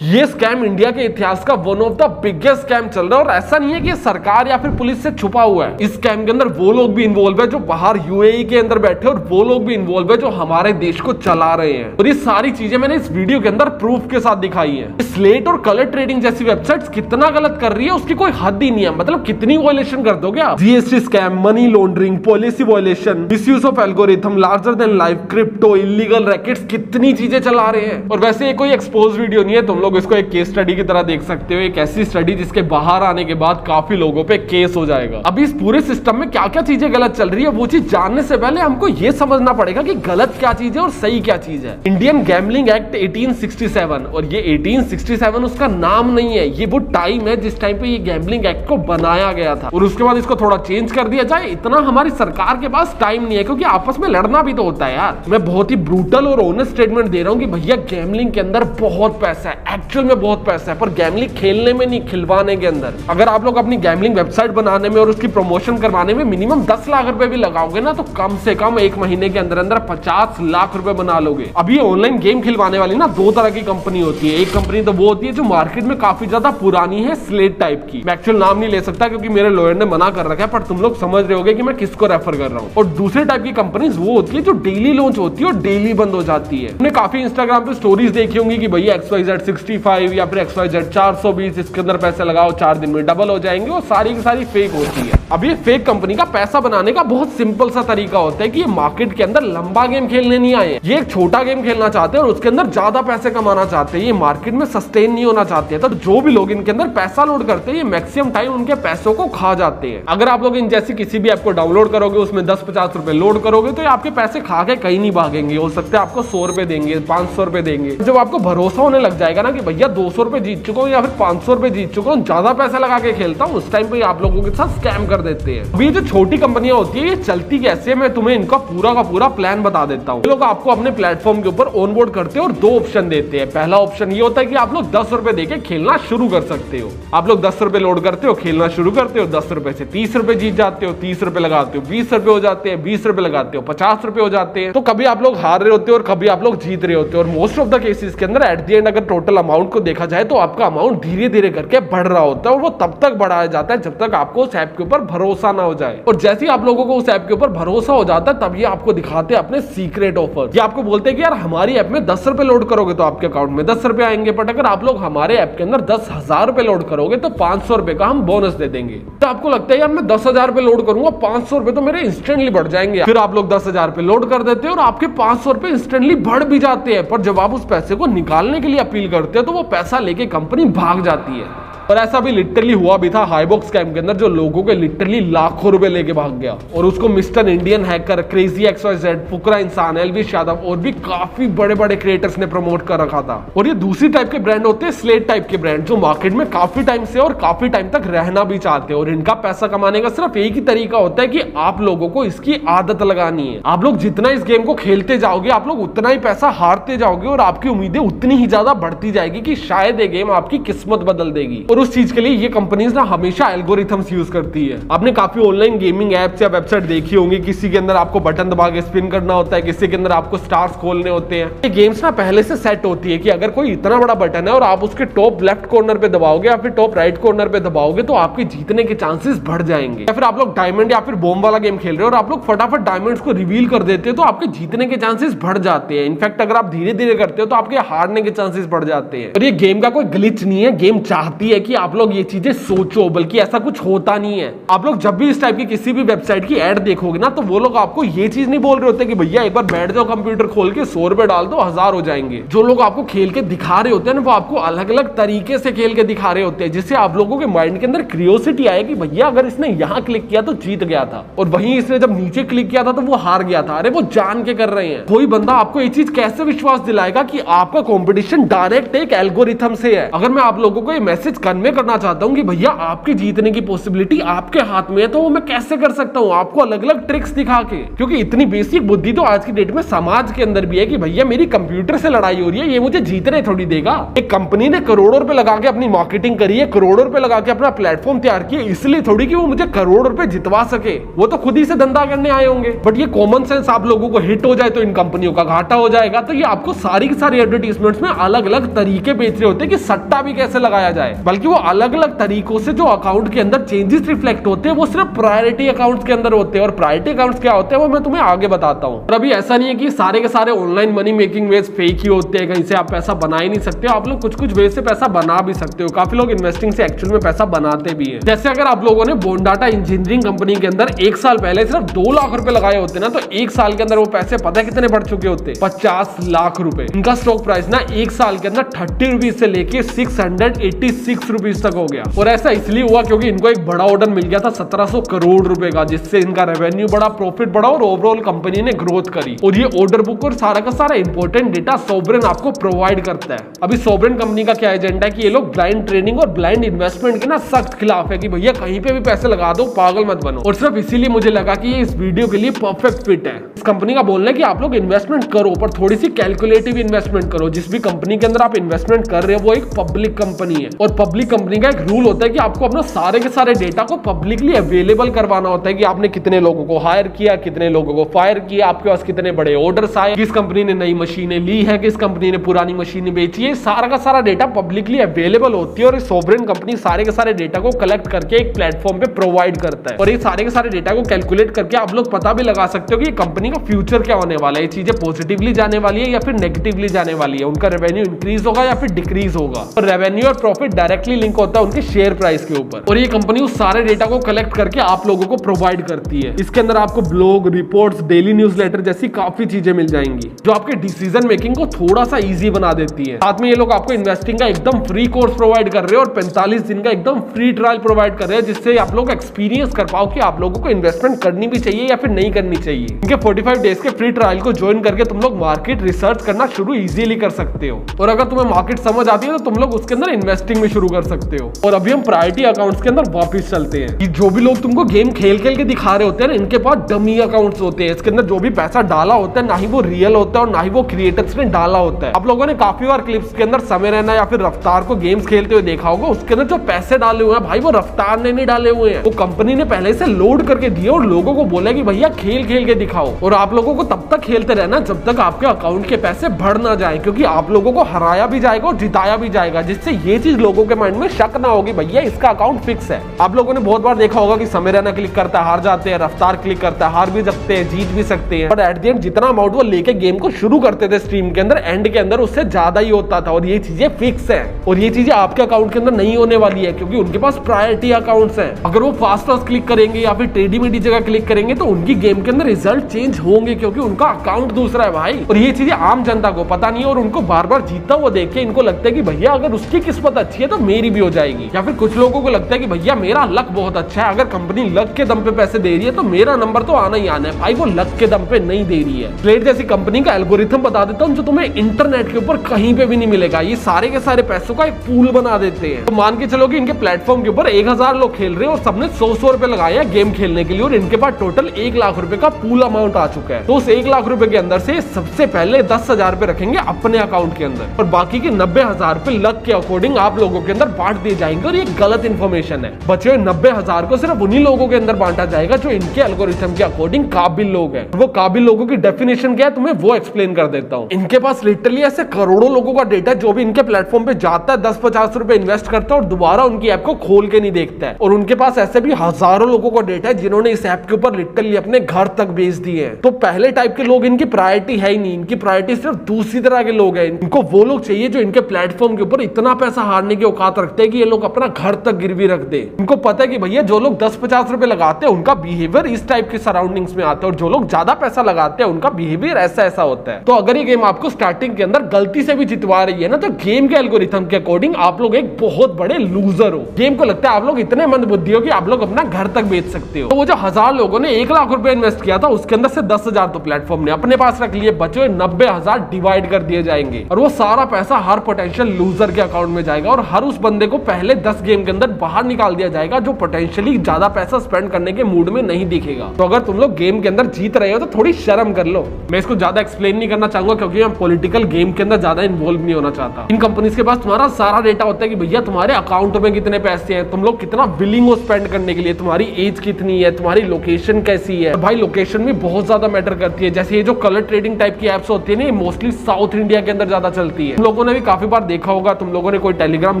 ये scam India के इतिहास का one of the biggest scam चल रहा है और ऐसा नहीं है कि सरकार या फिर पुलिस से छुपा हुआ है। इस स्कैम के अंदर वो लोग भी इन्वॉल्व है जो बाहर यूएई के अंदर बैठे और वो लोग भी इन्वॉल्व है जो हमारे देश को चला रहे हैं। और ये सारी चीजें मैंने इस वीडियो के अंदर प्रूफ के साथ दिखाई है। स्लेट और कलर ट्रेडिंग जैसी वेबसाइट्स कितना गलत कर रही है उसकी कोई हद ही नहीं है। मतलब कितनी वायलेशन कर दोगे आप। GST scam, money laundering, policy violation, misuse of algorithm, larger than life, crypto, illegal rackets, कितनी चीजें चला रहे हैं। और वैसे ये कोई एक्सपोज वीडियो नहीं है, तुम लोग इसको एक केस स्टडी की तरह देख सकते हो। एक ऐसी स्टडी जिसके बाहर आने के बाद काफी लोगों पे केस हो जाएगा। अभी इस पूरे सिस्टम में क्या क्या चीजें गलत चल रही है वो चीज जानने से पहले हमको ये समझना पड़ेगा कि गलत क्या चीज है और सही क्या चीज है। इंडियन गैम्बलिंग एक्ट 1867, और ये 1867 उसका नाम नहीं है, ये वो टाइम है जिस टाइम पे ये गैम्बलिंग एक्ट को बनाया गया था। और उसके बाद इसको थोड़ा चेंज कर दिया जाए, इतना हमारी सरकार के पास टाइम नहीं है, क्योंकि आपस में लड़ना भी तो होता है यार। मैं बहुत ही ब्रूटल और ऑनेस्ट स्टेटमेंट दे रहा हूँ कि भैया गैम्बलिंग के अंदर बहुत पैसा है, एक्चुअल में बहुत पैसा है, पर गैम्बलिंग खेलने में नहीं, खिलवाने के अंदर। अगर आप लोग अपनी गैम्बलिंग वेबसाइट बनाने में और उसकी प्रमोशन करवाने में मिनिमम 10 लाख रुपए भी लगाओगे ना, तो कम से कम एक महीने के अंदर अंदर 50 लाख रुपए बना लोगे। अभी ऑनलाइन गेम खिलवाने वाली ना दो तरह की कंपनी होती है। एक कंपनी तो वो होती है जो मार्केट में काफी ज्यादा पुरानी है, स्लेट टाइप की। मैं एक्चुअल नाम नहीं ले सकता क्योंकि मेरे लॉयर ने मना कर रखा है, पर तुम लोग समझ रहे होगे कि मैं किसको रेफर कर रहा हूँ। और दूसरे टाइप की कंपनीज वो होती है जो डेली लॉन्च होती है और डेली बंद हो जाती है। हमने काफी इंस्टाग्राम पे स्टोरीज देखी होंगी कि भैया XYZ 65 या फिर XYZ 420, इसके अंदर पैसे लगाओ 4 दिन में डबल हो जाएंगे। वो सारी की सारी फेक होती है। अब ये फेक कंपनी का पैसा बनाने का बहुत सिंपल सा तरीका होता है कि ये मार्केट के अंदर लंबा गेम खेलने नहीं आए, ये एक छोटा गेम खेलना चाहते हैं और उसके अंदर ज्यादा पैसे कमाना चाहते हैं। ये मार्केट में सस्टेन नहीं होना चाहते हैं। तो जो भी लोग इनके अंदर पैसा लोड करते हैं, ये मैक्सिमम टाइम उनके पैसों को खा जाते हैं। अगर आप लोग इन जैसी किसी भी ऐप को डाउनलोड करोगे, उसमें 10-50 रुपए लोड करोगे, तो ये आपके पैसे खा के कहीं नहीं भागेंगे। हो सकता है आपको 100 रुपए देंगे, 500 रुपए देंगे। जब आपको भरोसा होने लग जाएगा ना कि भैया 200 रुपए जीत चुका हूँ या फिर 500 रुपए जीत चुका हूँ, ज्यादा पैसा लगा के खेलता हूँ, उस टाइम पे आप लोगों के साथ स्कैम कर देते हैं। अभी जो छोटी कंपनियां होती है ये चलती कैसे, मैं तुम्हें इनका पूरा का पूरा प्लान बता देता हूँ। लोग आपको अपने प्लेटफॉर्म के ऊपर ऑनबोर्ड करते हैं और 2 ऑप्शन देते हैं। पहला ऑप्शन ये होता है कि आप लोग 10 रुपए देके खेलना शुरू कर सकते हो। आप लोग 10 रुपए लोड करते हो, खेलना शुरू करते हो, 10 रुपए से 30 रुपए जीत जाते हो, 30 रुपए लगाते हो 20 रुपए हो जाते हैं, 20 रुपए लगाते हो 50 रुपए हो जाते हैं। तो कभी आप लोग हार रहे होते हो और कभी आप लोग जीत रहे होते हो। और मोस्ट ऑफ द केसेस के अंदर एट द एंड अगर टोटल अमाउंट को देखा जाए तो आपका अमाउंट धीरे धीरे करके बढ़ रहा होता है, और वो तब तक बढ़ाया जाता है जब तक आपको उस ऐप के ऊपर भरोसा ना हो जाए। और जैसे ही आप लोगों को उस ऐप के ऊपर भरोसा हो जाता है, तब ये आपको दिखाते हैं अपने सीक्रेट ऑफर। ये आपको बोलते हैं कि यार हमारी ऐप में 10 रुपए लोड करोगे तो आपके अकाउंट में 10 रुपए आएंगे, बट अगर आप लोग हमारे ऐप के अंदर 10,000 रुपए लोड करोगे तो 500 रुपए का हम बोनस दे देंगे। तो आपको लगता है यार मैं 10,000 रुपए लोड करूंगा, 500 रुपए तो मेरे इंस्टेंटली बढ़ जाएंगे। फिर आप लोग 10,000 रुपए लोड कर देते हैं और आपके 500 रुपए इंस्टेंटली बढ़ भी जाते हैं। पर जब आप उस पैसे को निकालने के लिए अपील करते हो तो वो पैसा लेके कंपनी भाग जाती है। और ऐसा भी लिटरली हुआ भी था हाईबॉक्स स्कैम के अंदर, जो लोगों के लिटरली लाखों रुपए लेके भाग गया और उसको mister Indian hacker, crazy XYZ, फुकरा इंसान, एलविश यादव और भी काफी बड़े बड़े क्रिएटर्स ने प्रमोट कर रखा था। और ये दूसरी टाइप के ब्रांड होते हैं, स्लेट टाइप के ब्रांड, जो मार्केट में काफी टाइम से और काफी टाइम तक रहना भी चाहते हैं। और इनका पैसा कमाने का सिर्फ एक ही तरीका होता है कि आप लोगों को इसकी आदत लगानी है। आप लोग जितना इस गेम को खेलते जाओगे, आप लोग उतना ही पैसा हारते जाओगे और आपकी उम्मीदें उतनी ही ज्यादा बढ़ती जाएगी कि शायद ये गेम आपकी किस्मत बदल देगी। और उस चीज के लिए ये कंपनीज ना हमेशा एल्गोरिथम्स यूज करती है। आपने काफी ऑनलाइन गेमिंग एप्स या वेबसाइट देखी होंगी, किसी के अंदर आपको बटन दबा के स्पिन करना होता है, किसी के अंदर आपको स्टार्स खोलने होते हैं। ये गेम्स ना पहले से सेट होती है कि अगर कोई इतना बड़ा बटन है और आप उसके टॉप लेफ्ट कॉर्नर पे दबाओगे या फिर टॉप राइट कॉर्नर पे दबाओगे तो आपके जीतने के चांसेस बढ़ जाएंगे। या फिर आप लोग डायमंड या फिर बॉम्ब वाला गेम खेल रहे हो और आप लोग फटाफट डायमंड्स को रिवील कर देते हो तो आपके जीतने के चांसेस बढ़ जाते हैं। इनफैक्ट अगर आप धीरे धीरे करते हो तो आपके हारने के चांसेस बढ़ जाते हैं। और ये गेम का कोई ग्लिच नहीं है, गेम चाहती है कि आप लोग ये चीजें सोचो, बल्कि ऐसा कुछ होता नहीं है। आप लोग जब भी इस टाइप की किसी भी वेबसाइट की ऐड देखोगे ना, तो वो लोग आपको ये चीज नहीं बोल रहे होते कि भैया एक बार बैठ जाओ कंप्यूटर खोल के 100 रुपए डाल दो 1000 हो जाएंगे। जो लोग आपको खेल के दिखा रहे होते हैं ना, वो आपको अलग अलग तरीके से खेल के दिखा रहे होते हैं, जिससे आप लोगों के माइंड के अंदर क्यूरियोसिटी आए कि भैया अगर इसने यहाँ क्लिक किया तो जीत गया था, और वहीं इसने जब नीचे क्लिक किया था तो वो हार गया था। अरे वो जान के कर रहे हैं। कोई बंदा आपको ये चीज कैसे विश्वास दिलाएगा कि आपका कॉम्पिटिशन डायरेक्ट एक एल्गोरिथम से है। अगर मैं आप लोगों को ये मैसेज कन्वे करना चाहता हूँ कि भैया आपकी जीतने की पॉसिबिलिटी आपके हाथ में है, तो वो मैं कैसे कर सकता हूँ आपको अलग अलग ट्रिक्स दिखा के। क्योंकि इतनी बेसिक बुद्धि तो आज की डेट में समाज के अंदर भी है कि भैया मेरी कंप्यूटर से लड़ाई हो रही है, ये मुझे जीतने थोड़ी देगा। एक कंपनी ने करोड़ों रुपए लगा के अपनी मार्केटिंग करी है, करोड़ों रुपए लगा के अपना प्लेटफॉर्म तैयार किया, इसलिए थोड़ी कि वो मुझे करोड़ों रुपए जितवा सके। वो तो खुद ही से धंधा करने आए होंगे। बट ये कॉमन सेंस आप लोगों को हिट हो जाए तो इन कंपनियों का घाटा हो जाएगा। तो ये आपको सारी की सारी एडवर्टीजमेंट्स में अलग अलग तरीके बेच रहे होते हैं कि सट्टा भी कैसे लगाया जाए, बल्कि वो अलग अलग तरीकों से जो अकाउंट के अंदर चेंजेस रिफ्लेक्ट होते हैं वो सिर्फ प्रायोरिटी अकाउंट्स के अंदर होते हैं। और प्रायोरिटी अकाउंट्स क्या होते हैं वो मैं तुम्हें आगे बताता हूँ। और अभी ऐसा नहीं है कि सारे के सारे online money making ways fake ही होते हैं, कहीं से आप पैसा बना ही नहीं सकते हो। आप लोग कुछ कुछ वे से पैसा बना भी सकते हो। काफी लोग इन्वेस्टिंग से एक्चुअल में पैसा बनाते भी हैं। जैसे अगर आप लोगों ने बोनडाटा इंजीनियरिंग कंपनी के अंदर एक साल पहले सिर्फ 2 लाख रुपए लगाए होते ना, तो एक साल के अंदर वो पैसे पता है कितने बढ़ चुके होते? 50 लाख रुपए। इनका स्टॉक प्राइस ना एक साल के अंदर 30 रुपीज से लेके 686 रुपीज तक हो गया। और ऐसा इसलिए हुआ क्योंकि इनको एक बड़ा ऑर्डर मिल गया था 1700 करोड़ रुपए का, जिससे इनका रेवेन्यू बढ़ा, प्रॉफिट बढ़ा और ओवरऑल कंपनी ने ग्रोथ करी। और ये ऑर्डर बुक और सारा का सारा इंपॉर्टेंट डेटा सोवरेन आपको प्रोवाइड करता है। अभी सोवरेन कंपनी का क्या एजेंडा है कि ये लोग ब्लाइंड ट्रेडिंग और ब्लाइंड इन्वेस्टमेंट के ना सख्त खिलाफ है कि भैया कहीं पे भी पैसे लगा दो, पागल मत बनो। और सिर्फ इसीलिए मुझे लगा कि ये इस वीडियो के लिए परफेक्ट फिट है। इस कंपनी का बोलना है कि आप लोग इन्वेस्टमेंट करो पर थोड़ी सी कैलकुलेटिव इन्वेस्टमेंट करो। जिस भी कंपनी के अंदर आप इन्वेस्टमेंट कर रहे हो वो एक पब्लिक कंपनी है, और पब्लिक कंपनी का एक रूल होता है कि आपको अपना सारे के सारे डेटा को पब्लिकली अवेलेबल करवाना होता है कि आपने कितने लोगों को हायर किया, कितने लोगों को फायर किया, आपके पास कितने बड़े ऑर्डर्स आए, किस कंपनी ने नई मशीनें ली है, किस कंपनी ने पुरानी मशीनें बेची है। सारा का सारा डेटा पब्लिकली अवेलेबल होती है और सोवरेन कंपनी सारे के सारे डेटा को कलेक्ट करके एक प्लेटफॉर्म पे प्रोवाइड करता है। और ये सारे के सारे डेटा को कैलकुलेट करके आप लोग पता भी लगा सकते हो कि कंपनी का फ्यूचर क्या होने वाला है, ये चीजें पॉजिटिवली जाने वाली है या फिर नेगेटिवली जाने वाली है, उनका रेवेन्यू इंक्रीज होगा या फिर डिक्रीज होगा। और रेवेन्यू और प्रॉफिट डायरेक्टली लिंक होता है उनके शेयर प्राइस के ऊपर। और ये कंपनी उस सारे डेटा को कलेक्ट करके आप लोगों को प्रोवाइड करती है। इसके अंदर आपको ब्लॉग, रिपोर्ट्स, डेली न्यूज़लेटर जैसी काफी चीजें मिल जाएंगी जो आपके डिसीजन मेकिंग को थोड़ा सा इजी बना देती है। साथ में ये लोग आपको इन्वेस्टिंग का एकदम फ्री कोर्स प्रोवाइड कर रहे हैं और 45 दिन का एकदम फ्री ट्रायल प्रोवाइड कर रहे हैं, जिससे आप लोग एक्सपीरियंस कर पाओ कि आप लोगों को इन्वेस्टमेंट करनी भी चाहिए या फिर नहीं करनी चाहिए। इनके 45 डेज के फ्री ट्रायल को ज्वाइन करके तुम लोग मार्केट रिसर्च करना शुरू इजीली कर सकते हो। और अगर तुम्हें मार्केट समझ आती है तो तुम लोग उसके अंदर इन्वेस्टिंग भी शुरू कर सकते हो। और अभी हम प्रायोरिटी अकाउंट्स के अंदर वापस चलते हैं कि जो भी लोग तुमको गेम खेल खेल के दिखा रहे होते हैं ना, इनके पास डमी अकाउंट्स होते हैं। इसके अंदर जो भी पैसा डाला होता है ना ही वो रियल होता है और ना ही वो क्रिएटर्स ने डाला होता है। आप लोगों ने काफी बार क्लिप्स के अंदर समय रहना या फिर रफ्तार को गेम्स खेलते हुए देखा होगा। उसके अंदर जो पैसे डाले हुए हैं भाई वो रफ्तार ने नहीं डाले हुए हैं, वो कंपनी ने पहले से लोड करके दिए और लोगों को बोला कि भैया खेल खेल के दिखाओ। और आप लोगों को तब तक खेलते रहना जब तक आपके अकाउंट के पैसे बढ़ ना जाए, क्योंकि आप लोगों को हराया भी जाएगा और जिताया भी जाएगा, जिससे ये चीज लोगों के माइंड में शक ना होगी भैया इसका अकाउंट फिक्स है। आप लोगों ने बहुत बार देखा होगा कि समय रहना क्लिक करता है हार जाते हैं, रफ्तार क्लिक करता है हार भी सकते हैं, जीत भी सकते हैं, बट एट द एंड जितना अमाउंट वो लेके गेम को शुरू करते थे स्ट्रीम के अंदर, एंड के अंदर उससे ज्यादा ही होता था। और ये चीजें फिक्स है और ये चीजें आपके अकाउंट के अंदर नहीं होने वाली है, क्योंकि उनके पास प्रायोरिटी अकाउंट्स हैं। अगर वो फास्ट क्लिक करेंगे या फिर टेढ़ी मेढ़ी जगह क्लिक करेंगे तो उनकी गेम के अंदर रिजल्ट चेंज होंगे, क्योंकि उनका अकाउंट दूसरा है भाई। और ये चीजें आम जनता को पता नहीं है और उनको बार बार जीतता हुआ देख के इनको लगता है कि भैया अगर उसकी किस्मत अच्छी है तो मेरी भी हो जाएगी। या फिर कुछ लोगों को लगता है कि भैया मेरा लक बहुत अच्छा है, अगर कंपनी लक के दम पे पैसे दे रही है तो मेरा नंबर तो आना ही आना है। भाई वो लक के दम पे नहीं दे रही है। स्लेट जैसी कंपनी का एल्गोरिथम बता देता हूँ जो तुम्हें इंटरनेट के ऊपर कहीं पे भी नहीं मिलेगा। ये सारे के सारे पैसों का एक पूल बना देते हैं। तो मान के चलो कि इनके प्लेटफॉर्म के ऊपर 1000 लोग खेल रहे हैं और सबने 100 रुपए लगाया गेम खेलने के लिए और इनके पास टोटल 1 लाख रुपए का पूल अमाउंट आ चुका है। तो उस 1 लाख रुपए के अंदर से सबसे पहले 10,000 रुपए रखेंगे अपने अकाउंट के अंदर और बाकी के 90,000 रुपए लक के अकॉर्डिंग आप लोगों के अंदर बांट दिए जाएंगे। और ये गलत इंफॉर्मेशन है। बचे हुए 90,000 को सिर्फ उन्हीं लोगों के अंदर बांटा जाएगा जो इनके एल्गोरिथम के अकॉर्डिंग काबिल लोग हैं। वो काबिल लोगों की डेफिनेशन क्या है तुम्हें वो एक्सप्लेन कर देता हूँ। इनके पास लिटरली ऐसे करोड़ों लोगों का डेटा जो भी इनके प्लेटफॉर्म पे जाता है 10-50 रुपए इन्वेस्ट करता है और दोबारा उनकी ऐप को खोल के नहीं देखता है। और उनके पास ऐसे भी हजारों लोगों का डेटा है जिन्होंने इस ऐप के ऊपर लिटरली अपने घर तक बेच दिए हैं। तो पहले टाइप के लोग इनकी प्रायोरिटी है ही नहीं, इनकी प्रायोरिटी सिर्फ दूसरी तरह के लोग हैं। इनको वो लोग चाहिए जो इनके प्लेटफॉर्म के ऊपर इतना पैसा हारने की औकात रखते हैं कि ये लोग अपना घर तक गिरवी रख दे। इनको पता है कि भैया जो लोग 10-50 रुपए लगाते हैं उनका बिहेवियर इस टाइप के सराउंडिंग्स में आता है और जो लोग ज्यादा पैसा लगाते हैं उनका बिहेवियर ऐसा ऐसा होता है। तो अगर ये गेम आपको स्टार्टिंग के अंदर गलती से भी जितवा रही है ना, तो गेम के एल्गोरिथम के अकॉर्डिंग आप लोग एक बहुत बड़े लूजर हो। गेम को लगता है आप लोग इतने मंदबुद्धि हो कि आप लोग अपना घर तक बेच सकते हो। तो वो जो 1000 लोगों ने 1 लाख रुपए इन्वेस्ट किया था उसके अंदर से 10,000 तो प्लेटफॉर्म ने अपने पास रख लिए, बचे 90,000 डिवाइड कर दिए जाएंगे और वो सारा पैसा हर पोटेंशियल लूजर के अकाउंट में जाएगा और हर उस बंदे को पहले 10 गेम के अंदर बाहर निकाल दिया जाएगा जो पोटेंशियली ज्यादा पैसा स्पेंड करने के मूड में नहीं दिखेगा। तो अगर तुम लोग गेम के अंदर जीत रहे हो तो थोड़ी शर्म कर लो। मैं इसको ज्यादा एक्सप्लेन नहीं करना चाहूंगा क्योंकि मैं पॉलिटिकल गेम के अंदर ज्यादा इन्वॉल्व नहीं होना चाहता। इन कंपनीज के पास तुम्हारा सारा डेटा होता है कि भैया तुम्हारे अकाउंट में कितने पैसे हैं, तुम लोग कितना विलिंग हो स्पेंड करने के लिए, तुम्हारी एज कितनी है, तुम्हारी लोकेशन कैसी है। भाई लोकेशन भी बहुत ज्यादा मैटर करती है। जैसे ये जो कलर ट्रेडिंग टाइप की एप्स होती है ना, मोस्टली साउथ इंडिया के अंदर ज्यादा चलती है। तुम लोगों ने भी काफी बार देखा होगा, तुम लोगों ने कोई टेलीग्राम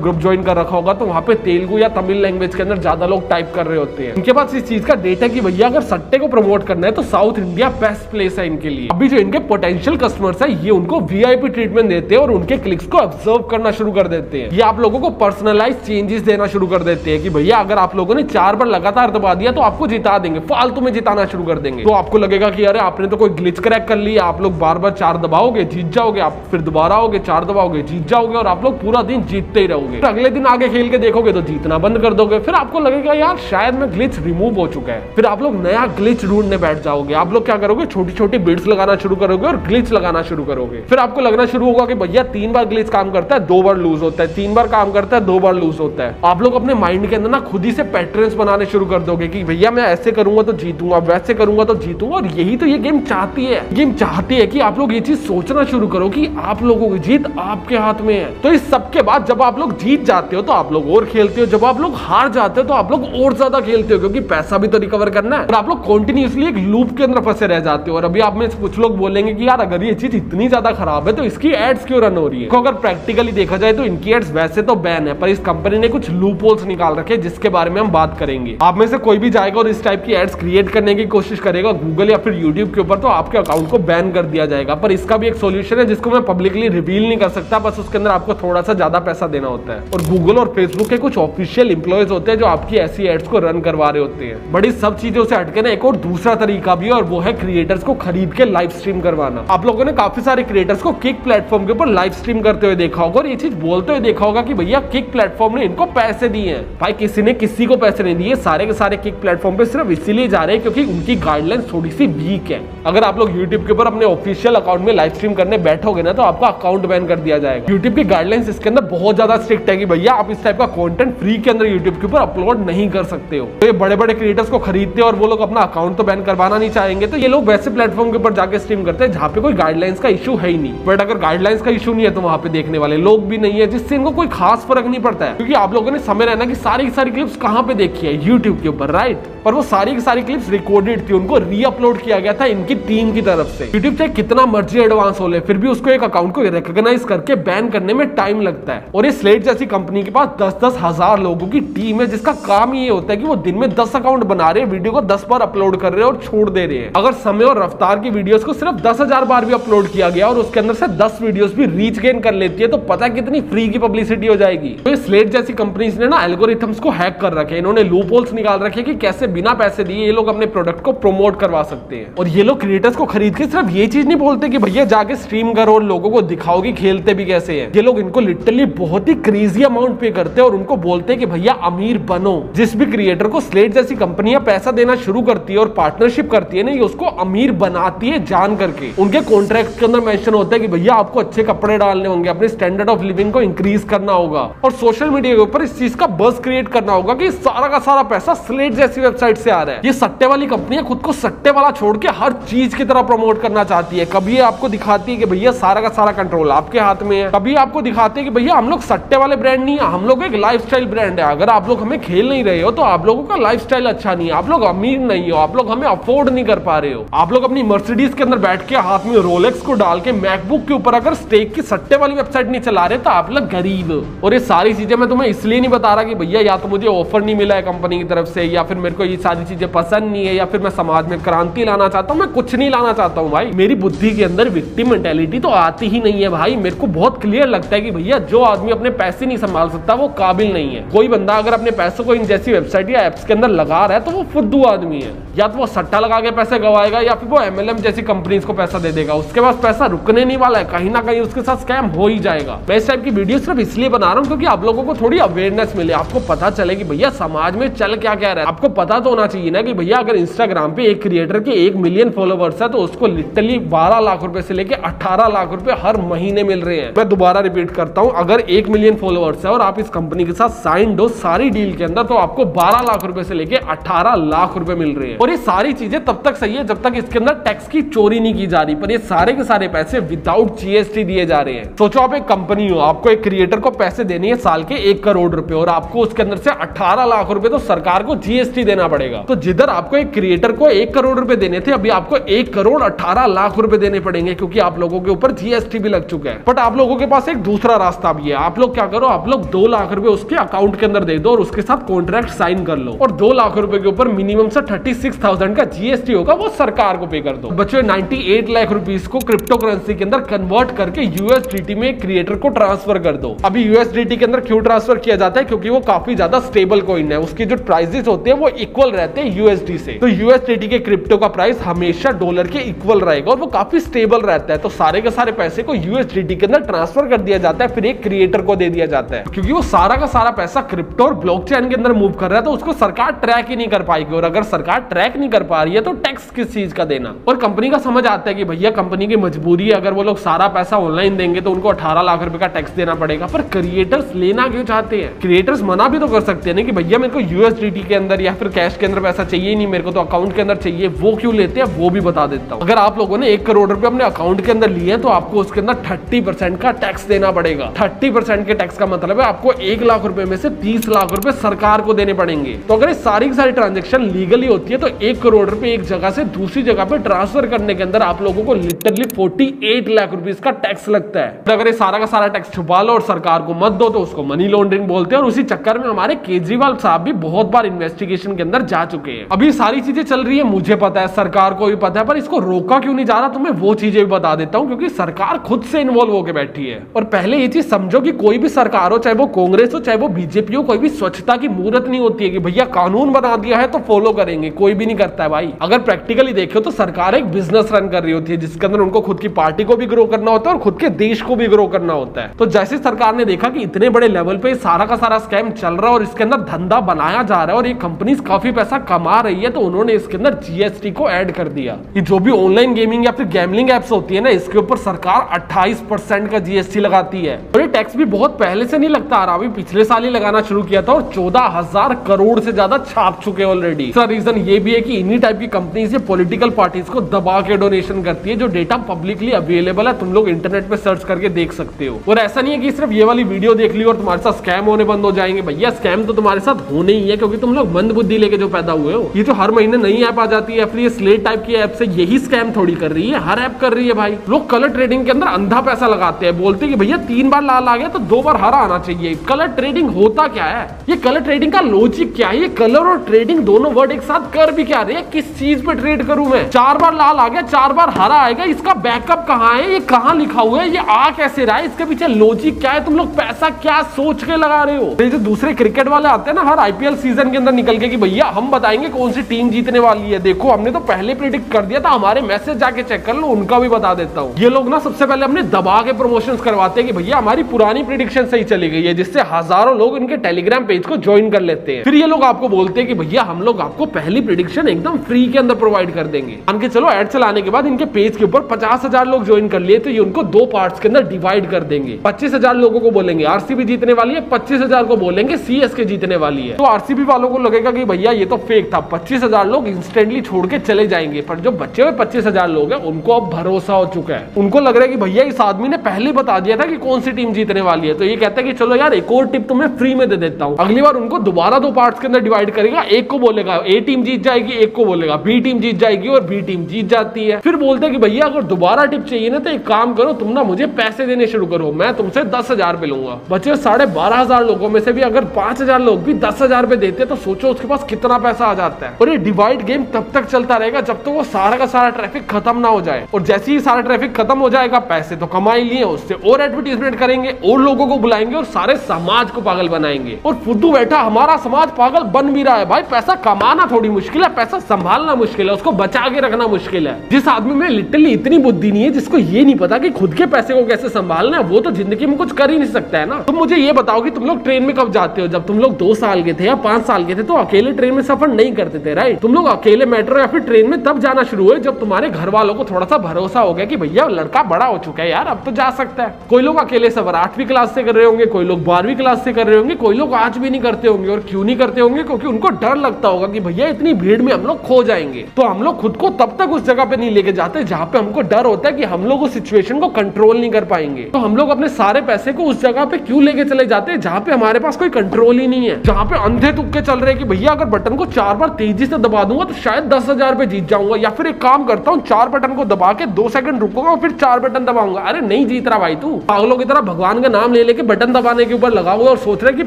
ग्रुप ज्वाइन कर रखा होगा तो वहां पे तेलुगु या तमिल लैंग्वेज के अंदर ज्यादा लोग टाइप कर रहे होते हैं। इनके पास इस चीज का डेटा कि भैया अगर सट्टे को प्रमोट करना है तो साउथ इंडिया बेस्ट प्लेस है इनके लिए। अभी जो इनके पोटेंशियल कस्टमर्स है ये उनको वीआईपी ट्रीटमेंट देते हैं और उनके क्लिक्स को ऑब्जर्व करना शुरू कर देते हैं। ये आप लोगों को पर्सनलाइज चेंजेस देना शुरू कर देते हैं कि भैया अगर आप लोगों ने 4 बार लगातार दबा दिया तो आपको जिता देंगे, फालतू में जिताना शुरू कर देंगे। तो आपको लगेगा कि अरे आपने तो कोई ग्लिच क्रैक कर लिया, आप लोग बार बार 4 दबाओगे जीत जाओगे, आप फिर दोबारा आओगे 4 दबाओगे जीत जाओगे और आप लोग पूरा दिन जीतते ही रहोगे। फिर अगले दिन आगे खेल के देखोगे तो जीतना बंद कर दोगे। फिर आपको लगेगा यार शायद में ग्लिच रिमूव हो चुका है। फिर आप लोग नया ग्लिच ढूंढने बैठ जाओगे। आप लोग क्या करोगे, छोटी छोटी बिट्स लगाना शुरू करोगे और ग्लिच लगाना शुरू करोगे। फिर आपको लगना शुरू होगा कि भैया 3 बार ग्लिच काम करता है 2 बार लूज होता है, 3 बार काम करता है 2 बार लूज होता है। आप लोग अपने माइंड के अंदर ना खुद ही से पैटर्न्स बनाने शुरू कर दोगे कि भैया मैं ऐसे करूंगा तो जीतूंगा, वैसे करूंगा तो जीतूंगा। और यही तो ये गेम चाहती है। गेम चाहती है कि आप लोग ये चीज सोचना शुरू करो कि आप लोगों की जीत आपके हाथ में है। तो इस सब के बाद जब आप लोग जीत जाते हो तो आप लोग और खेलते हो, जब आप लोग हार जाते हो तो आप लोग और ज्यादा खेलते हो क्योंकि पैसा भी तो रिकवर करना है। और आप लोग कंटिन्यूअसली एक लूप के अंदर फंसे रह जाते हो। और अभी आप में कुछ लोग बोलेंगे कि यार अगर ये चीज इतनी ज्यादा खराब है तो इसकी एड्स क्यों रन हो रही है। तो अगर प्रैक्टिकली देखा जाए तो इनकी एड्स वैसे तो बैन है, पर इस कंपनी ने कुछ लूप होल्स निकाल रखे जिसके बारे में हम बात करेंगे। आप में से कोई भी जाएगा और इस टाइप की एड्स क्रिएट करने की कोशिश करेगा गूगल या फिर यूट्यूब के ऊपर तो आपके अकाउंट को बैन कर दिया जाएगा। पर इसका भी एक सोल्यूशन है जिसको मैं पब्लिकली रिवील नहीं कर सकता, बस उसके अंदर आपको थोड़ा सा ज्यादा पैसा देना होता है। और गूगल और फेसबुक के कुछ ऑफिशियल एम्प्लॉयज होते हैं जो आपकी ऐसी एड्स को रन करवा रहे होते हैं। बड़ी सब चीजों से हटके ना एक और दूसरा तरीका भी है और वो है क्रिएटर्स को खरीद के लाइव स्ट्रीम करवाना। आप लोगों ने काफी सारे क्रिएटर्स को किक प्लेटफॉर्म के ऊपर लाइव स्ट्रीम करते हुए देखा होगा और ये चीज बोलते हुए देखा होगा कि भैया किक प्लेटफॉर्म ने इनको पैसे दिए हैं। भाई किसी ने किसी को पैसे नहीं दिए, सारे के सारे किक प्लेटफॉर्म पे सिर्फ इसीलिए जा रहे हैं क्योंकि उनकी गाइडलाइंस थोड़ी सी वीक है। अगर आप लोग यूट्यूब के ऊपर अपने ऑफिशियल अकाउंट में लाइव स्ट्रीम करने बैठोगे ना तो आपका अकाउंट बैन कर दिया जाएगा। यूट्यूब की गाइडलाइंस इसके अंदर बहुत ज्यादा स्ट्रिक्ट है कि भैया आप इस टाइप का कंटेंट फ्री के अंदर यूट्यूब के ऊपर अपलोड नहीं कर सकते हो। तो ये बड़े बड़े क्रिएटर्स को खरीदते हैं और वो लोग अपना अकाउंट तो बैन करवाना नहीं चाहेंगे तो ये लोग वैसे प्लेटफॉर्म के ऊपर जाके स्ट्रीम करते हैं जहां पे कोई गाइडलाइंस का इशू है ही नहीं। बट अगर गाइडलाइंस का इशू नहीं है तो वहां पे देखने वाले लोग भी नहीं है जिससे इनको कोई खास फर्क नहीं पड़ता है। क्योंकि आप लोगों ने समय रहना कि सारी की सारी क्लिप्स कहां पे देखी है, यूट्यूब के ऊपर, राइट। पर वो सारी की सारी क्लिप्स रिकॉर्डेड थी, उनको रीअपलोड किया गया था इनकी टीम की तरफ से। यूट्यूब चाहे कितना मर्जी एडवांस हो ले फिर भी उसको एक अकाउंट को रिकॉग्नाइज करके बैन करने में टाइम लगता है। और ये स्लेट जैसी कंपनी के पास 10-10 हजार लोगों की टीम है जिसका काम ये होता है कि वो दिन में 10 अकाउंट बना रहे हैं, वीडियो को 10 बार अपलोड कर रहे हैं और छोड़ दे रहे हैं। अगर समय और रफ्तार की वीडियोस को सिर्फ 10,000 बार भी अपलोड किया गया और उसके अंदर से 10 वीडियोस भी रीच गेन कर लेती है तो पता है कितनी फ्री की पब्लिसिटी हो जाएगी। तो स्लेट जैसी कंपनीज ने ना एल्गोरिथम्स को हैक कर रखे, इन्होंने लूप होल्स निकाल रखे कि कैसे बिना पैसे दिए ये लोग अपने प्रोडक्ट को प्रमोट करवा सकते हैं। और ये लोग क्रिएटर्स को खरीद के सिर्फ ये चीज नहीं बोलते कि भैया जाके स्ट्रीम करो और लोगों को दिखाओ कि खेलते भी कैसे हैं। ये लोग इनको लिटरली बहुत ही क्रेजी अमाउंट पे करते हैं और उनको बोलते हैं कि भैया अमीर बनो। जिस भी क्रिएटर को स्लेट जैसी कंपनियां पैसा देना शुरू करती है और पार्टनरशिप करती है ना, ये उसको अमीर बनाती है जान करके। उनके कॉन्ट्रैक्ट के अंदर मेंशन होता है कि भैया आपको अच्छे कपड़े डालने होंगे, अपने स्टैंडर्ड ऑफ लिविंग को इंक्रीज करना होगा और सोशल मीडिया के ऊपर इस चीज का बज़ क्रिएट करना होगा कि सारा का सारा पैसा स्लेट जैसी वेबसाइट से आ रहा है। ये सट्टे वाली कंपनियां खुद को सट्टे वाला छोड़ के हर चीज की तरह प्रमोट करना चाहती है। कभी ये आपको दिखाती है कि भैया सारा का सारा कंट्रोल आपके हाथ में है, कभी आपको दिखाती है कि भैया हम लोग सट्टे वाले ब्रांड नहीं है, हम लोग एक लाइफस्टाइल ब्रांड है। अगर आप लोग हमें खेल नहीं रहे हो तो आप लोगों का लाइफस्टाइल अच्छा नहीं है, आप लोग अमीर नहीं हो, आप लोग हमें अफोर्ड नहीं कर पा रहे हो। आप लोग अपनी मर्सिडीज के अंदर बैठ के हाथ में रोलेक्स को डाल के मैकबुक के ऊपर अगर स्टेक की सट्टे वाली वेबसाइट नहीं चला रहे तो आप लोग गरीब हो। और ये सारी चीजें मैं तुम्हें इसलिए नहीं बता रहा कि भैया या तो मुझे ऑफर नहीं मिला है कंपनी की तरफ से, या फिर मेरे को ये सारी चीजें पसंद नहीं है, या फिर मैं समाज में क्रांति लाना चाहता हूँ। मैं कुछ नहीं लाना चाहता हूँ भाई, मेरी बुद्धि के अंदर विक्टिम मेंटालिटी तो आती ही नहीं है भाई। मेरे को बहुत क्लियर लगता है कि भैया जो आदमी अपने पैसे नहीं संभाल सकता वो काबिल नहीं है। कोई बंदा अगर अपने पैसों को इन जैसी वेबसाइट या एप्स के अंदर लगा रहा है तो वो फुद्दू आदमी है। या तो वो सट्टा लगा के पैसे गवाएगा या फिर वो MLM जैसी कंपनीज को पैसा दे देगा। उसके पास पैसा रुकने नहीं वाला है, कहीं ना कहीं उसके साथ स्कैम हो ही जाएगा। मैं इस टाइप की वीडियो सिर्फ इसलिए बना रहा हूँ क्योंकि आप लोगों को थोड़ी अवेयरनेस मिले, आपको पता चले कि भैया समाज में चल क्या क्या रहा है। आपको पता तो होना चाहिए ना कि भैया अगर इंस्टाग्राम पे एक क्रिएटर के 1 मिलियन फॉलोवर्स है तो उसको लिटरली 12 लाख रुपए से लेके 18 लाख रुपए हर महीने मिल रहे हैं। मैं दोबारा रिपीट करता हूँ, अगर 1 मिलियन फॉलोवर्स वर्ड्स है और आप इस कंपनी के साथ साइंड हो सारी डील के अंदर, तो आपको 12 लाख रुपए से लेके 18 लाख रुपए मिल रहे हैं। और ये सारी चीजें तब तक सही है जब तक इसके अंदर टैक्स की चोरी नहीं की जा रही, पर ये सारे के सारे पैसे विदाउट जीएसटी दिए जा रहे हैं। सोचो आप एक कंपनी हो, आपको एक क्रिएटर को पैसे देने हैं साल के 1 करोड़ रुपए और आपको उसके अंदर से 18 लाख रुपए तो सरकार को जीएसटी देना पड़ेगा। तो जिधर आपको एक क्रिएटर को 1 करोड़ रुपए देने थे, अभी आपको 1 करोड़ 18 लाख रुपए देने पड़ेंगे, क्योंकि आप लोगों के ऊपर जीएसटी भी लग चुका है। बट आप लोगों के पास एक दूसरा रास्ता भी है। आप लोग क्या करो, आप लोग 2 लाख रुपए उसके अकाउंट के अंदर दे दो और उसके साथ कॉन्ट्रैक्ट साइन कर लो, और 2 लाख रुपए के ऊपर मिनिमम से 36,000 का जीएसटी होगा, वो सरकार को पे कर दो। बच्चों 98 लाख रुपीस को क्रिप्टो करेंसी के अंदर कन्वर्ट करके यूएसडीटी में क्रिएटर को ट्रांसफर कर दो। अभी यूएसडीटी के अंदर क्यों ट्रांसफर किया जाता है, क्योंकि वो काफी ज्यादा स्टेबल कॉइन है, उसके जो प्राइसेस होते हैं वो इक्वल रहते हैं यूएसडी से। तो यूएसडीटी के क्रिप्टो का प्राइस हमेशा डॉलर के इक्वल रहेगा और वो काफी स्टेबल रहता है। तो सारे के सारे पैसे को यूएसडीटी के अंदर ट्रांसफर कर दिया जाता है, फिर एक क्रिएटर को दे दिया जाता है, क्योंकि वो सारा का सारा पैसा क्रिप्टो और ब्लॉकचेन के अंदर मूव कर रहा है, तो उसको सरकार ट्रैक ही नहीं कर पाएगी। और अगर सरकार ट्रैक नहीं कर पा रही है तो टैक्स किस चीज का देना। और कंपनी का समझ आता है कि भैया कंपनी की मजबूरी है, अगर वो लोग सारा पैसा ऑनलाइन देंगे तो उनको 18 लाख रुपए का टैक्स देना पड़ेगा। पर क्रिएटर्स लेना क्यों चाहते हैं? क्रिएटर्स मना भी तो कर सकते हैं कि भैया मेरे को यूएसडीटी के अंदर या फिर कैश के अंदर पैसा चाहिए नहीं, मेरे को तो अकाउंट के अंदर चाहिए। वो क्यों लेते हैं वो भी बता देता हूं। अगर आप लोगों ने 1 करोड़ रुपए अपने अकाउंट के अंदर लिए तो आपको उसके अंदर 30% का टैक्स देना पड़ेगा। 30% के टैक्स का मतलब है आपको 1 लाख रुपए में से 30 लाख रुपए सरकार को देने पड़ेंगे। तो अगर ये सारी की सारी ट्रांजेक्शन लीगली होती है तो 1 करोड़ रुपए एक जगह से दूसरी जगह पे ट्रांसफर करने के अंदर आप लोगों को लिटरली 48 लाख रुपीस का टैक्स लगता है। तो अगर ये सारा का सारा टैक्स छुपा लो और सरकार को मत दो तो उसको मनी लॉन्ड्रिंग बोलते हैं। और उसी चक्कर में हमारे केजरीवाल साहब भी बहुत बार इन्वेस्टिगेशन के अंदर जा चुके हैं। अभी सारी चीजें चल रही है, मुझे पता है, सरकार को भी पता है, पर इसको रोका क्यों नहीं जा रहा, तुम्हें वो चीजें भी बता देता हूं, क्योंकि सरकार खुद से इन्वॉल्व होकर बैठी है। और पहले ये चीज समझो कि कोई भी सरकार हो, चाहे वो कांग्रेस हो चाहे वो बीजेपी हो, कोई भी स्वच्छता की मूर्त नहीं होती है कि भैया कानून बना दिया है तो फॉलो करेंगे। कोई भी नहीं करता है भाई। अगर प्रैक्टिकली देखो तो सरकार एक बिजनेस रन कर रही होती है, जिसके अंदर उनको खुद की पार्टी को भी ग्रो करना होता है और खुद के देश को भी ग्रो करना होता है। तो जैसे सरकार ने देखा कि इतने बड़े लेवल पे सारा का सारा स्कैम चल रहा है और इसके अंदर धंधा बनाया जा रहा है और ये कंपनी काफी पैसा कमा रही है, तो उन्होंने इसके अंदर जीएसटी को ऐड कर दिया कि जो भी ऑनलाइन गेमिंग या फिर गैमलिंग एप्स होती है ना, इसके ऊपर सरकार 28% का जीएसटी लगाती है। और ये टैक्स भी बहुत पहले से नहीं लगता आ रहा, अभी पिछले साल ही लगाना शुरू किया था और 14,000 करोड़ से ज्यादा छाप चुके ऑलरेडी। इसका रीजन ये भी है कि इन्हीं टाइप की कंपनी से पॉलिटिकल पार्टीज को दबा के डोनेशन करती है, जो डेटा पब्लिकली अवेलेबल है, तुम लोग इंटरनेट पे सर्च करके देख सकते हो। और ऐसा नहीं है कि सिर्फ ये वाली वीडियो देख ली और तुम्हारे साथ स्कैम होने बंद हो जाएंगे। भैया स्कैम तो तुम्हारे साथ होने ही है, क्योंकि तुम लोग मंद बुद्धि लेके जो पैदा हुए हो। ये जो हर महीने नई ऐप आ जाती है, फिर ये स्लेट टाइप की ऐप से यही स्कैम थोड़ी कर रही है, हर ऐप कर रही है भाई। लोग कलर ट्रेडिंग के अंदर अंधा पैसा लगाते हैं, बोलते हैं कि भैया 3 बार लाल आ गया तो 2 बार हरा आना चाहिए। कलर ट्रेडिंग होता क्या है? ये कलर ट्रेडिंग का लॉजिक क्या है? ये कलर और ट्रेडिंग दोनों वर्ड एक साथ कर भी क्या रहे हैं? किस चीज पे ट्रेड करूं मैं? 4 बार लाल आ गया 4 बार हरा आएगा, इसका बैकअप कहाँ है? ये कहाँ लिखा हुआ है? ये आ कैसे रहा है? इसके पीछे लॉजिक क्या है? तुम लोग पैसा क्या सोच के लगा रहे हो? ये जो दूसरे क्रिकेट वाले आते हैं ना हर आईपीएल सीजन के अंदर निकल के कि भैया हम बताएंगे कौन सी टीम जीतने वाली है, देखो हमने तो पहले प्रेडिक्ट कर दिया था, हमारे मैसेज जाके चेक कर लो, उनका भी बता देता हूँ। ये लोग ना सबसे पहले अपने दबा के प्रमोशंस करवाते हैं कि भैया हमारी पुरानी प्रेडिक्शन सही चली गई है, जिससे हजारों लोग इनके टेलीग्राम पेज को ज्वाइन कर लेते हैं। फिर ये लोग आपको बोलते हैं कि भैया हम लोग आपको पहली प्रेडिक्शन एकदम फ्री के अंदर प्रोवाइड कर देंगे। मान के चलो ऐड चलाने के बाद इनके पेज के ऊपर 50,000 लोग ज्वाइन कर लिए, तो ये उनको 2 पार्ट्स के अंदर डिवाइड कर देंगे। 25,000 लोगों को बोलेंगे आरसीबी जीतने वाली है, 25,000 को बोलेंगे सीएसके जीतने वाली है। तो आरसीबी वालों को लगेगा कि भैया ये तो फेक था, 25,000 लोग इंस्टेंटली छोड़ के चले जाएंगे। पर जो बचे हुए 25,000 लोग हैं उनको अब भरोसा हो चुका है, उनको लग रहा है कि भैया इस आदमी ने पहले बता दिया था कि कौन सी टीम जीतने वाली है। तो ये कहता है कि चलो यार एक और टिप तुम्हें फ्री में दे देता हूं। अगली बार उनको दोबारा 2 पार्ट्स के अंदर डिवाइड करेगा, एक को बोलेगा ए टीम जीत जाएगी, एक को बोलेगा बी टीम जीत जाएगी और बी टीम जीत जाती है। फिर बोलते हैं कि भैया अगर दोबारा टिप चाहिए ना तो एक काम करो, तुम ना मुझे पैसे देने शुरू करो, मैं तुमसे 10,000 पे लूंगा। बचे 12,500 लोगों में से भी अगर 5,000 लोग भी 10,000 पे देते तो सोचो उसके पास कितना पैसा आ जाता है। और ये डिवाइड गेम तब तक चलता रहेगा जब तक वो सारा का सारा ट्रैफिक खत्म ना हो जाए। और जैसे ही सारा ट्रैफिक खत्म हो जाएगा, पैसे तो कमा ही लिए, उससे और एडवर्टीजमेंट करेंगे और लोगों को बुलाएंगे और सारे समाज को पागल बनाएंगे। और फुद्दू बैठा हमारा समाज पागल बन भी रहा है। भाई पैसा कमाना थोड़ी मुश्किल है, पैसा संभालना मुश्किल है, उसको बचा के रखना मुश्किल है। जिस आदमी में लिटरली इतनी बुद्धि नहीं है, जिसको ये नहीं पता कि खुद के पैसे को कैसे संभालना है, वो तो जिंदगी में कुछ कर ही नहीं सकता है ना। तुम मुझे ये बताओ कि तुम लोग ट्रेन में कब जाते हो? जब तुम लोग 2 साल के थे या 5 साल के थे तो अकेले ट्रेन में सफर नहीं करते थे, राइट? तुम लोग अकेले मेट्रो या फिर ट्रेन में तब जाना शुरू हुए जब तुम्हारे घर वालों को थोड़ा सा भरोसा हो गया कि भैया लड़का बड़ा हो चुका है यार, अब तो जा सकता है। कोई लोग अकेले सफर 8वीं क्लास से कर रहे होंगे, होंगे, कोई लोग 12वीं क्लास से कर रहे होंगे, कोई लोग आज भी नहीं करते होंगे। और क्यों नहीं करते होंगे? क्योंकि उनको डर लगता होगा कि भैया इतनी भीड़ में हम लोग खो जाएंगे। तो हम लोग खुद को तब तक उस जगह पे नहीं लेके जाते जहां पे हमको डर होता है कि हम लोग उस सिचुएशन को कंट्रोल नहीं कर पाएंगे। तो हम लोग अपने सारे पैसे को उस जगह पे क्यों लेके चले जाते हैं जहां पे हमारे पास कोई कंट्रोल ही नहीं है, जहां पे अंधे तुक्के चल रहे हैं कि भैया अगर बटन को 4 बार तेजी से दबा दूंगा तो शायद 10,000 पे जीत जाऊंगा, या फिर एक काम करता हूँ 4 बटन को दबा के 2 सेकंड रुकूंगा और फिर 4 बटन दबाऊंगा। अरे नहीं जीत रहा भाई, तू पागलों की तरह भगवान का नाम ले लेके बटन दबाने के ऊपर लगा हुआ और सोच रहे कि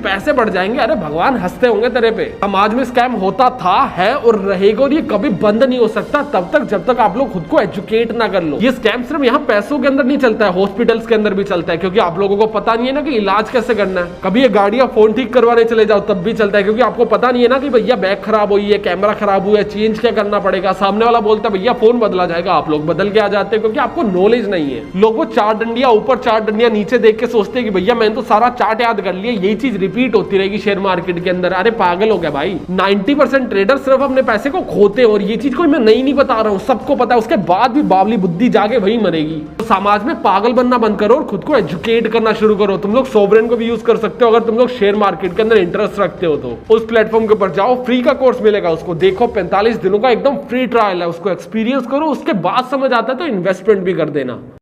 पैसे बढ़ जाएंगे। अरे भगवान हंसते होंगे तेरे पे। समाज में स्कैम होता था, है और रहेगा, और ये कभी बंद नहीं हो सकता तब तक जब तक आप लोग खुद को एजुकेट ना कर लो। ये स्कैम सिर्फ यहाँ पैसों के अंदर नहीं चलता है, हॉस्पिटल्स के अंदर भी चलता है, क्योंकि आप लोगों को पता नहीं है ना कि इलाज कैसे करना है। कभी ये गाड़ियां फोन ठीक करवाने चले जाओ तब भी चलता है, क्योंकि आपको पता नहीं है ना कि भैया बैग खराब हुई है, कैमरा खराब हुआ है, चेंज क्या करना पड़ेगा। सामने वाला बोलता है भैया फोन बदला जाएगा, आप लोग बदल के आ जाते हैं क्योंकि आपको नॉलेज नहीं है। लोग वो 4 डंडियां ऊपर 4 डंडियां नीचे देख के सोचते हैं कि भैया मैंने तो सारा चार्ट याद कर लिया, यही चीज रिपीट होती रहेगी शेयर मार्केट के अंदर। अरे पागल हो गया भाई। 90% ट्रेडर सिर्फ अपने पैसे को खोते हैं, और ये चीज कोई मैं नहीं बता रहा हूँ, सबको पता है। उसके बाद भी बावली बुद्धि जाके वही मरेगी। तो समाज में पागल बनना बंद करो और खुद को एजुकेट करना शुरू करो। तुम लोग सोवरेन को भी यूज कर सकते हो अगर तुम लोग शेयर मार्केट के अंदर इंटरेस्ट रखते हो तो। उस प्लेटफॉर्म के ऊपर जाओ, फ्री का कोर्स मिलेगा, उसको देखो, 45 दिनों का एकदम फ्री ट्रायल है, उसको एक्सपीरियंस करो, उसके बाद समझ आता है तो इन्वेस्टमेंट भी कर देना।